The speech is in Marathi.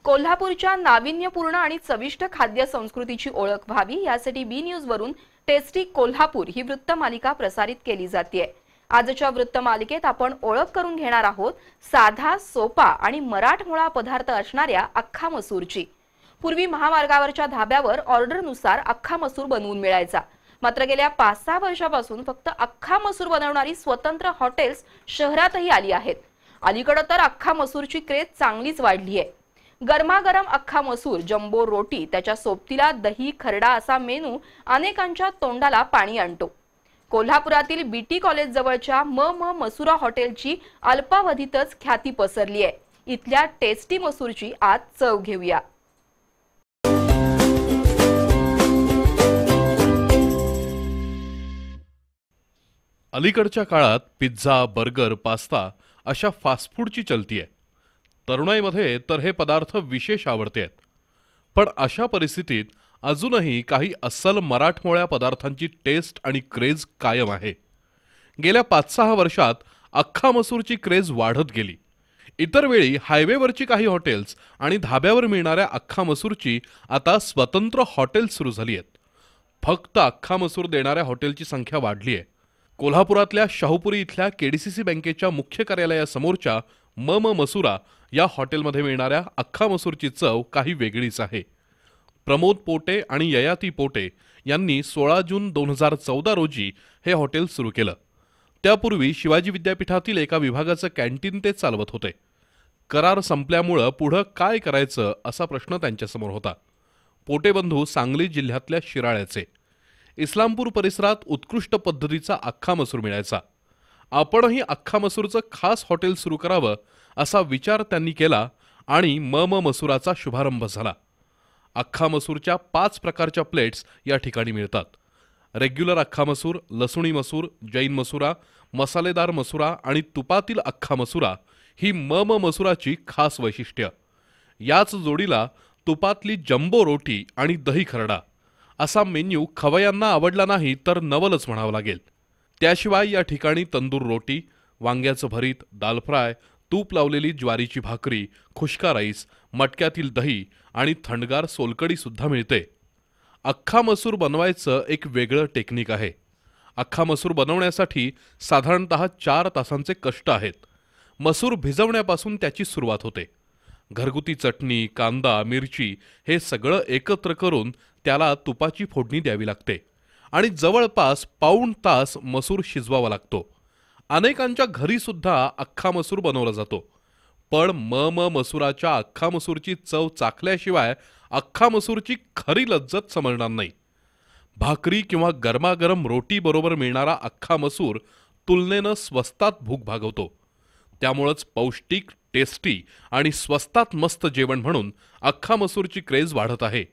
कोल्हापूरच्या नाविन्यपूर्ण आणि चविष्ट खाद्य संस्कृतीची ओळख व्हावी यासाठी बी न्यूज वरून टेस्टी कोल्हापूर ही वृत्तमालिका प्रसारित केली जाते। आजच्या वृत्तमालिकेत आपण ओळख करून घेणार आहोत साधा, सोपा आणि मराठमोळा पदार्थ असणाऱ्या अख्खा मसूरची। पूर्वी महामार्गावरच्या धाब्यावर ऑर्डरनुसार अख्खा मसूर बनवून मिळायचा, मात्र गेल्या 5-6 वर्षांपासून फक्त अख्खा मसूर बनवणारी स्वतंत्र हॉटेल्स शहरातही आली आहेत। अलीकडे तर अख्खा मसूरची क्रेज चांगलीच वाढली आहे। गरमागरम अख्खा मसूर, जम्बो रोटी, त्याच्या सोबतीला दही, खरडा असा मेनू अनेकांच्या तोंडाला पाणी आणतो। कोल्हापुरातील बीटी कॉलेज जवळच्या मसुरा हॉटेलची अल्पावधीतच ख्याती पसरली आहे। इथल्या टेस्टी मसूरची आज चव घेऊया। अलीकडच्या काळात पिझ्झा, बर्गर, पास्ता अशा फास्ट फूडची चलती आहे। तरुणाईमध्ये तर हे पदार्थ विशेष आवडतात। पण अशा परिस्थितीत अजूनही काही अस्सल मराठमोळ्या पदार्थांची टेस्ट आणि क्रेज कायम आहे। गेल्या 5-6 वर्षात अख्खा मसूरची क्रेज वाढत गेली। इतर वेळी हायवेवरची काही हॉटेल्स आणि धाब्यावर मिळणाऱ्या अख्खा मसूरची आता स्वतंत्र हॉटेल्स सुरू झाली आहेत। फक्त अख्खा मसूर देणाऱ्या हॉटेलची संख्या वाढली आहे। कोल्हापुरातल्या शाहूपुरी इथल्या केडीसीसी बँकेच्या मुख्य कार्यालयासमोरच्या मसुरा या हॉटेलमध्ये मिळणाऱ्या अख्खा मसूरची चव काही वेगळीच आहे। प्रमोद पोटे आणि ययाती पोटे यांनी 16 जून 2014 रोजी हे हॉटेल सुरू केलं। त्यापूर्वी शिवाजी विद्यापीठातील एका विभागाचं कॅन्टीन ते चालवत होते। करार संपल्यामुळे पुढे काय करायचं असा प्रश्न त्यांच्यासमोर होता। पोटे बंधू सांगली जिल्ह्यातल्या शिराळ्याचे। इस्लामपूर परिसरात उत्कृष्ट पद्धतीचा अख्खा मसूर मिळायचा। आपणही अख्खा मसूरचं खास हॉटेल सुरू करावं असा विचार त्यांनी केला आणि मसुराचा शुभारंभ झाला। अख्खा मसूरच्या 5 प्रकारच्या प्लेट्स या ठिकाणी मिळतात। रेग्युलर अख्खा मसूर, लसुणी मसूर, जैन मसुरा, मसालेदार मसुरा आणि तुपातील अख्खा मसुरा ही मसुराची खास वैशिष्ट्य। याच जोडीला तुपातली जम्बो रोटी आणि दही खरडा असा मेन्यू खवय्यांना आवडला नाही तर नवलच म्हणावं लागेल। त्याशिवाय या ठिकाणी तंदूर रोटी, वांग्याचं भरीत, दाल फ्राय, तूप लावलेली ज्वारीची भाकरी, खुश्का राईस, मटक्यातील दही आणि थंडगार सोलकडी सुद्धा मिळते। अख्खा मसूर बनवायचं एक वेगळं टेक्निक आहे। अख्खा मसूर बनवण्यासाठी साधारणतः 4 तासांचे कष्ट आहेत। मसूर भिजवण्यापासून त्याची सुरुवात होते। घरगुती चटणी, कांदा, मिरची हे सगळं एकत्र करून त्याला तुपाची फोडणी द्यावी लागते आणि जवळपास पाऊण तास मसूर शिजवावा लागतो। अनेकांच्या घरी सुद्धा अख्खा मसूर बनवला जातो, पण मसुराच्या अख्खा मसूरची चव चाखल्याशिवाय अख्खा मसूरची खरी लज्जत समजणार नाही। भाकरी किंवा गरमागरम रोटी बरोबर मिळणारा अख्खा मसूर तुलनेनं स्वस्तात भूक भागवतो। त्यामुळेच पौष्टिक, टेस्टी आणि स्वस्तात मस्त जेवण म्हणून अख्खा मसूरची क्रेज वाढत आहे।